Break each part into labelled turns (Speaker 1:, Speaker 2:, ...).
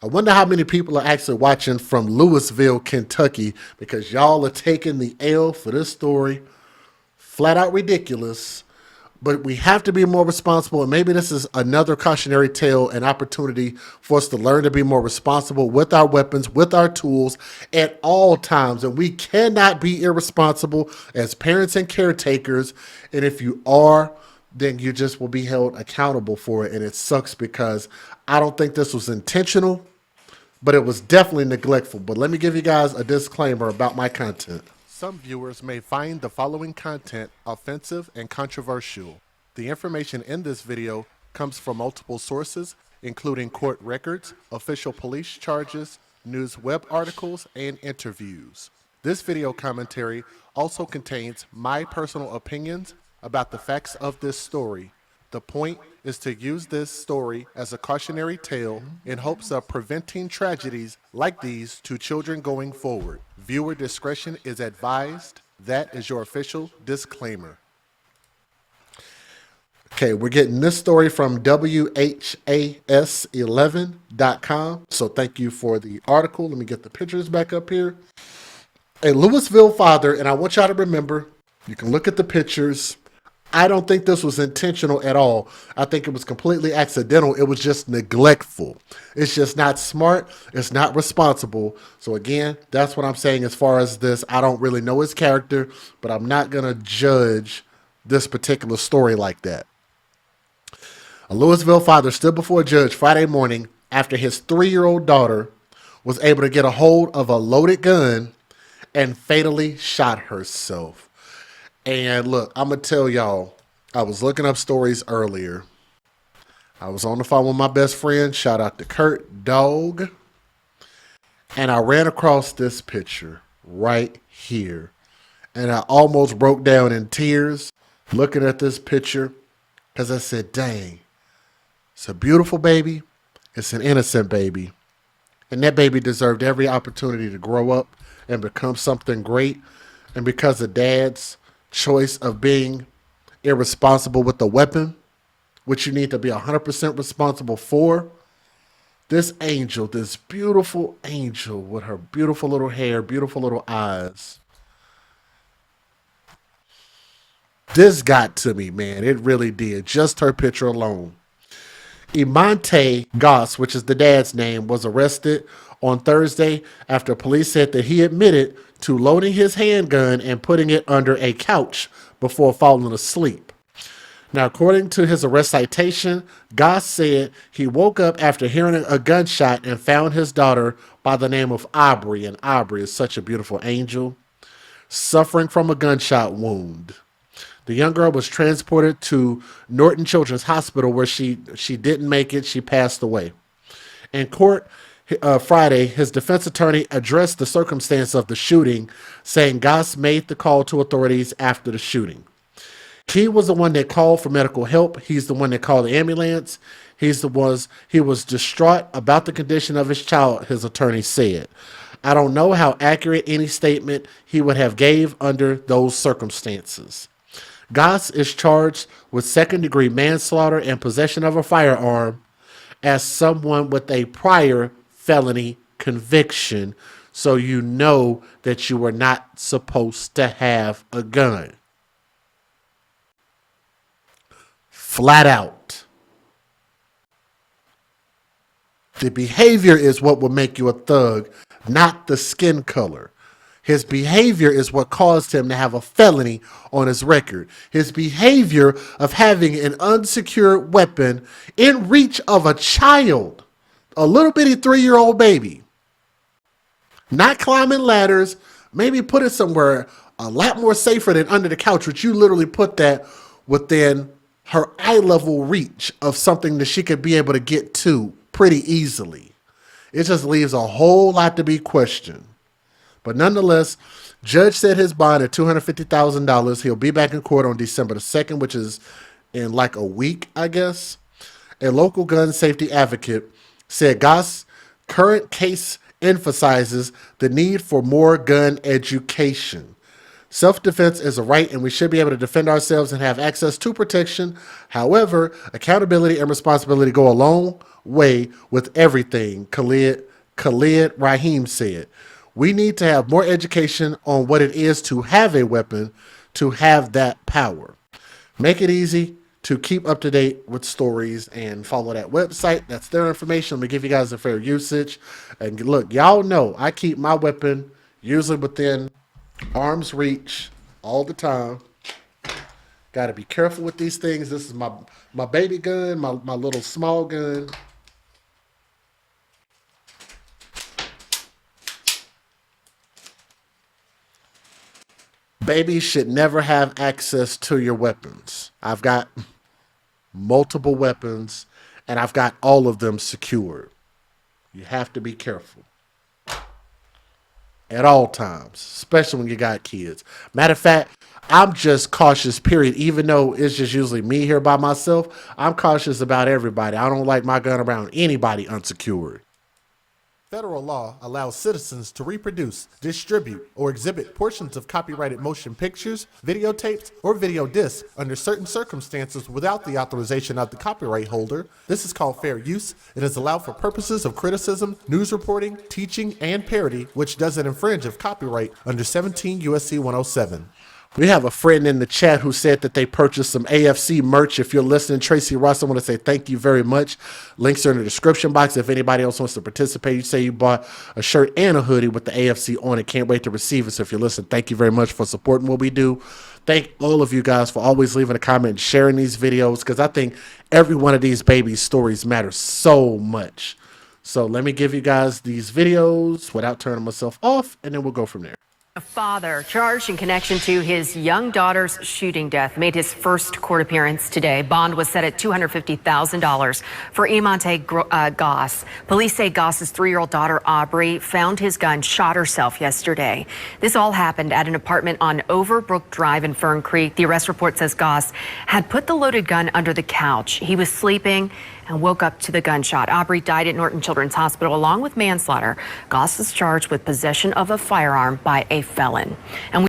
Speaker 1: I wonder how many people are actually watching from Louisville, Kentucky, because y'all are taking the L for this story. Flat out ridiculous. But we have to be more responsible, and maybe this is another cautionary tale, an opportunity for us to learn to be more responsible with our weapons, with our tools at all times. And we cannot be irresponsible as parents and caretakers. And if you are, then you just will be held accountable for it. And it sucks because I don't think this was intentional, but it was definitely neglectful. But let me give you guys a disclaimer about my content. Some viewers may find the following content offensive and controversial. The information in this video comes from multiple sources, including court records, official police charges, news web articles, and interviews. This video commentary also contains my personal opinions about the facts of this story. The point is to use this story as a cautionary tale in hopes of preventing tragedies like these to children going forward. Viewer discretion is advised. That is your official disclaimer. Okay, we're getting this story from WHAS11.com. So thank you for the article. Let me get the pictures back up here. A Louisville father, and I want y'all to remember, you can look at the pictures. I don't think this was intentional at all. I think it was completely accidental. It was just neglectful. It's just not smart. It's not responsible. So again, that's what I'm saying as far as this. I don't really know his character, but I'm not going to judge this particular story like that. A Louisville father stood before a judge Friday morning after his 3-year-old daughter was able to get a hold of a loaded gun and fatally shot herself. And look, I'm going to tell y'all, I was looking up stories earlier. I was on the phone with my best friend, shout out to Kurt, dog. And I ran across this picture right here. And I almost broke down in tears looking at this picture because I said, dang, it's a beautiful baby. It's an innocent baby. And that baby deserved every opportunity to grow up and become something great. And because of dad's choice of being irresponsible with the weapon, which you need to be 100% responsible for, this angel, this beautiful angel with her beautiful little hair, beautiful little eyes, this got to me, man. It really did. Just her picture alone. Imante Goss, which is the dad's name, was arrested on Thursday after police said that he admitted to loading his handgun and putting it under a couch before falling asleep. Now, according to his arrest citation, Goss said he woke up after hearing a gunshot and found his daughter by the name of Aubrey, and Aubrey is such a beautiful angel, suffering from a gunshot wound. The young girl was transported to Norton Children's Hospital where she didn't make it. She passed away. In court Friday, his defense attorney addressed the circumstance of the shooting, saying Goss made the call to authorities after the shooting. He was the one that called for medical help. He's the one that called the ambulance. He was distraught about the condition of his child, his attorney said. I don't know how accurate any statement he would have gave under those circumstances. Goss is charged with second-degree manslaughter and possession of a firearm as someone with a prior felony conviction, so you know that you were not supposed to have a gun. Flat out. The behavior is what will make you a thug, not the skin color. His behavior is what caused him to have a felony on his record. His behavior of having an unsecured weapon in reach of a child, a little bitty 3-year-old baby, not climbing ladders, maybe put it somewhere a lot more safer than under the couch, which you literally put that within her eye level reach of something that she could be able to get to pretty easily. It just leaves a whole lot to be questioned. But nonetheless, judge set his bond at $250,000. He'll be back in court on December the 2nd, which is in like a week, I guess. A local gun safety advocate said Goss' current case emphasizes the need for more gun education. Self-defense is a right, and we should be able to defend ourselves and have access to protection. However, accountability and responsibility go a long way with everything, Khalid Rahim said. We need to have more education on what it is to have a weapon, to have that power. Make it easy to keep up to date with stories and follow that website. That's their information. Let me give you guys a fair usage. And look, y'all know I keep my weapon usually within arm's reach all the time. Got to be careful with these things. This is my baby gun, my little small gun. Babies should never have access to your weapons. I've got multiple weapons, and I've got all of them secured. You have to be careful at all times, especially when you got kids. Matter of fact, I'm just cautious, period. Even though it's just usually me here by myself, I'm cautious about everybody. I don't like my gun around anybody unsecured. Federal law allows citizens to reproduce, distribute, or exhibit portions of copyrighted motion pictures, videotapes, or video discs under certain circumstances without the authorization of the copyright holder. This is called fair use. It is allowed for purposes of criticism, news reporting, teaching, and parody, which doesn't infringe of copyright under 17 U.S.C. 107. We have a friend in the chat who said that they purchased some AFC merch. If you're listening, Tracy Ross, I want to say thank you very much. Links are in the description box. If anybody else wants to participate, you say you bought a shirt and a hoodie with the AFC on it. Can't wait to receive it. So if you listen, thank you very much for supporting what we do. Thank all of you guys for always leaving a comment and sharing these videos, because I think every one of these babies' stories matters so much. So let me give you guys these videos without turning myself off, and then we'll go from there.
Speaker 2: A father charged in connection to his young daughter's shooting death made his first court appearance today. Bond was set at $250,000 for Imonte Goss. Police say Goss's 3-year-old daughter, Aubrey, found his gun, shot herself yesterday. This all happened at an apartment on Overbrook Drive in Fern Creek. The arrest report says Goss had put the loaded gun under the couch. He was sleeping and woke up to the gunshot. Aubrey died at Norton Children's Hospital along with manslaughter. Goss is charged with possession of a firearm by a felon. And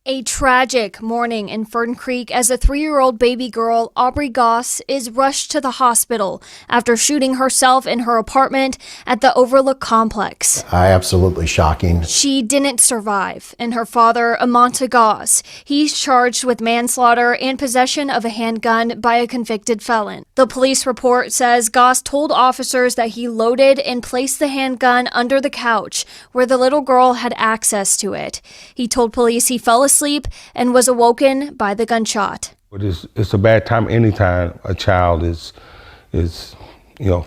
Speaker 3: A tragic morning in Fern Creek as a 3-year-old baby girl, Aubrey Goss, is rushed to the hospital after shooting herself in her apartment at the Overlook complex.
Speaker 4: Absolutely shocking.
Speaker 3: She didn't survive, and her father, Imonte Goss, he's charged with manslaughter and possession of a handgun by a convicted felon. The police report says Goss told officers that he loaded and placed the handgun under the couch where the little girl had access to it. He told police he fell asleep and was awoken by the gunshot.
Speaker 5: It's a bad time anytime a child is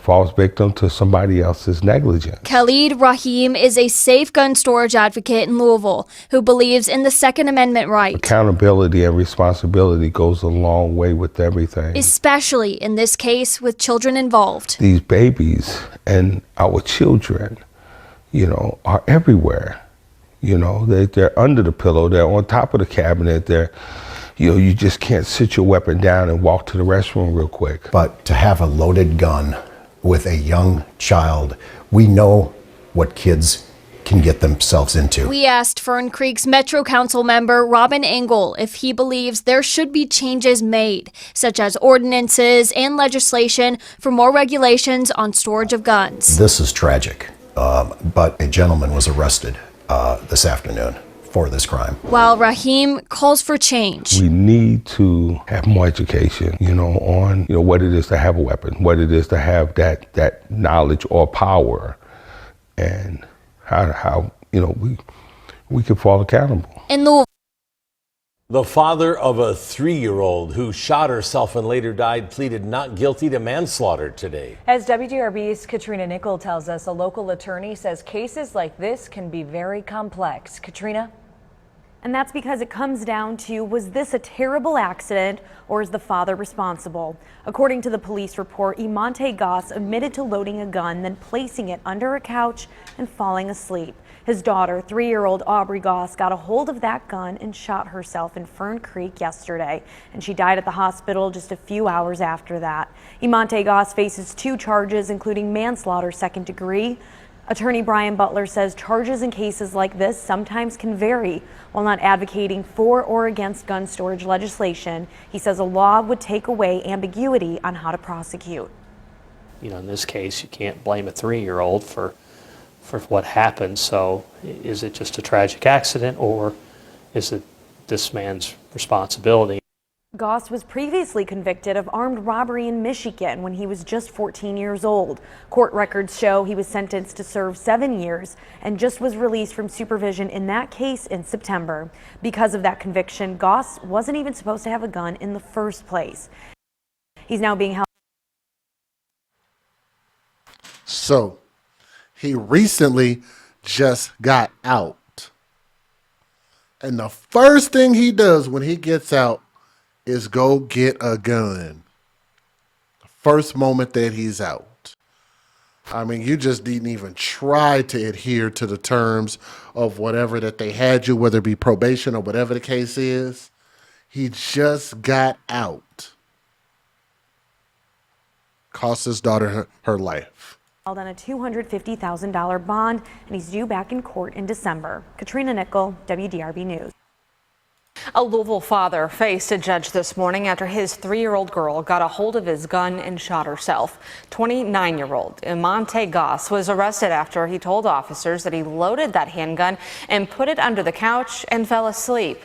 Speaker 5: falls victim to somebody else's negligence.
Speaker 3: Khalid Rahim is a safe gun storage advocate in Louisville who believes in the Second Amendment right.
Speaker 5: Accountability and responsibility goes a long way with everything.
Speaker 3: Especially in this case with children involved.
Speaker 5: These babies and our children, are everywhere. They're under the pillow, they're on top of the cabinet, you just can't sit your weapon down and walk to the restroom real quick.
Speaker 4: But to have a loaded gun with a young child, we know what kids can get themselves into.
Speaker 3: We asked Fern Creek's Metro Council member Robin Engel if he believes there should be changes made, such as ordinances and legislation for more regulations on storage of guns.
Speaker 4: This is tragic, but a gentleman was arrested this afternoon for this crime.
Speaker 3: While Rahim calls for change.
Speaker 5: We need to have more education, on what it is to have a weapon, what it is to have that knowledge or power, and how we can fall accountable.
Speaker 3: In
Speaker 6: The father of a 3-year-old who shot herself and later died pleaded not guilty to manslaughter today.
Speaker 7: As WDRB's Katrina Nickel tells us, a local attorney says cases like this can be very complex. Katrina?
Speaker 8: And that's because it comes down to, was this a terrible accident or is the father responsible? According to the police report, Imonte Goss admitted to loading a gun, then placing it under a couch and falling asleep. His daughter, 3-year-old Aubrey Goss, got a hold of that gun and shot herself in Fern Creek yesterday, and she died at the hospital just a few hours after that. Imonte Goss faces 2 charges, including manslaughter 2nd degree, Attorney Brian Butler says charges in cases like this sometimes can vary. While not advocating for or against gun storage legislation, he says a law would take away ambiguity on how to prosecute.
Speaker 9: You know, in this case, you can't blame a 3-year-old for what happened. So is it just a tragic accident, or is it this man's responsibility?
Speaker 8: Goss was previously convicted of armed robbery in Michigan when he was just 14 years old. Court records show he was sentenced to serve 7 years and just was released from supervision in that case in September. Because of that conviction, Goss wasn't even supposed to have a gun in the first place. He's now being held.
Speaker 1: So he recently just got out. And the first thing he does when he gets out is go get a gun. The first moment that he's out. I mean, you just didn't even try to adhere to the terms of whatever that they had you, whether it be probation or whatever the case is. He just got out. Cost his daughter her life.
Speaker 8: Held on a $250,000 bond, and he's due back in court in December. Katrina Nickel, WDRB News.
Speaker 10: A Louisville father faced a judge this morning after his 3-year-old girl got a hold of his gun and shot herself. 29-year-old Imonte Goss was arrested after he told officers that he loaded that handgun and put it under the couch and fell asleep.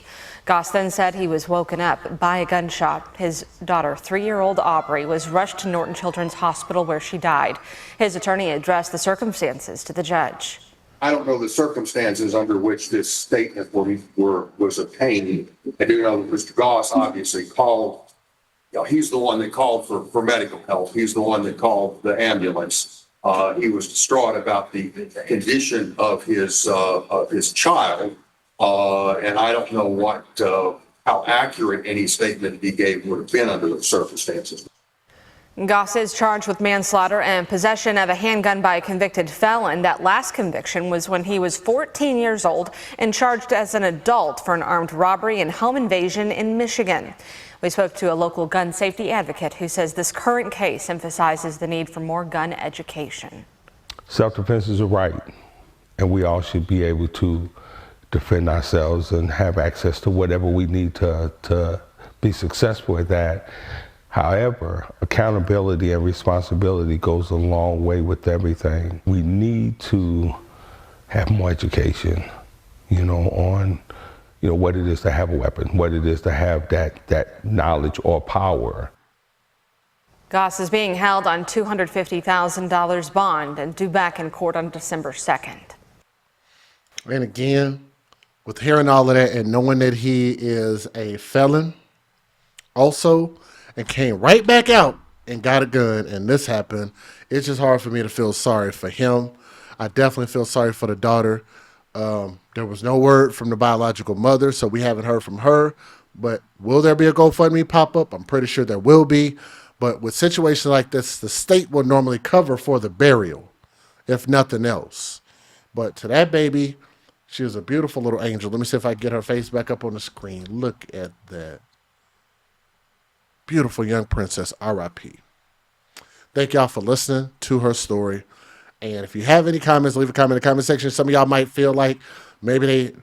Speaker 10: Goss then said he was woken up by a gunshot. His daughter, 3-year-old Aubrey, was rushed to Norton Children's Hospital where she died. His attorney addressed the circumstances to the judge.
Speaker 11: I don't know the circumstances under which this statement was obtained. I do know that Mr. Goss obviously called, he's the one that called for medical help. He's the one that called the ambulance. He was distraught about the condition of his child. And I don't know how accurate any statement he gave would have been under the circumstances.
Speaker 10: Goss is charged with manslaughter and possession of a handgun by a convicted felon. That last conviction was when he was 14 years old and charged as an adult for an armed robbery and home invasion in Michigan. We spoke to a local gun safety advocate who says this current case emphasizes the need for more gun education.
Speaker 5: Self-defense is a right, and we all should be able to defend ourselves and have access to whatever we need to be successful at that. However, accountability and responsibility goes a long way with everything. We need to have more education, on, what it is to have a weapon, what it is to have that knowledge or power.
Speaker 10: Goss is being held on $250,000 bond and due back in court on December 2nd.
Speaker 1: And again, with hearing all of that and knowing that he is a felon also, and came right back out and got a gun, and this happened, it's just hard for me to feel sorry for him. I definitely feel sorry for the daughter. There was no word from the biological mother, so we haven't heard from her. But will there be a GoFundMe pop up? I'm pretty sure there will be. But with situations like this, the state will normally cover for the burial, if nothing else. But to that baby, she was a beautiful little angel. Let me see if I can get her face back up on the screen. Look at that. Beautiful young princess, R.I.P. Thank y'all for listening to her story. And if you have any comments, leave a comment in the comment section. Some of y'all might feel like maybe they,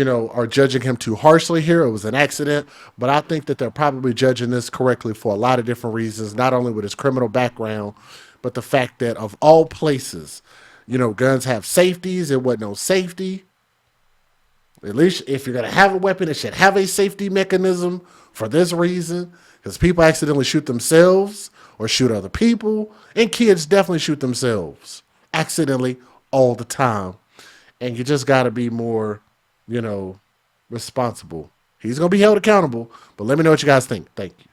Speaker 1: are judging him too harshly here. It was an accident. But I think that they're probably judging this correctly for a lot of different reasons, not only with his criminal background, but the fact that of all places, guns have safeties. It wasn't no safety. At least if you're going to have a weapon, it should have a safety mechanism for this reason. Because people accidentally shoot themselves or shoot other people. And kids definitely shoot themselves accidentally all the time. And you just got to be more, responsible. He's going to be held accountable. But let me know what you guys think. Thank you.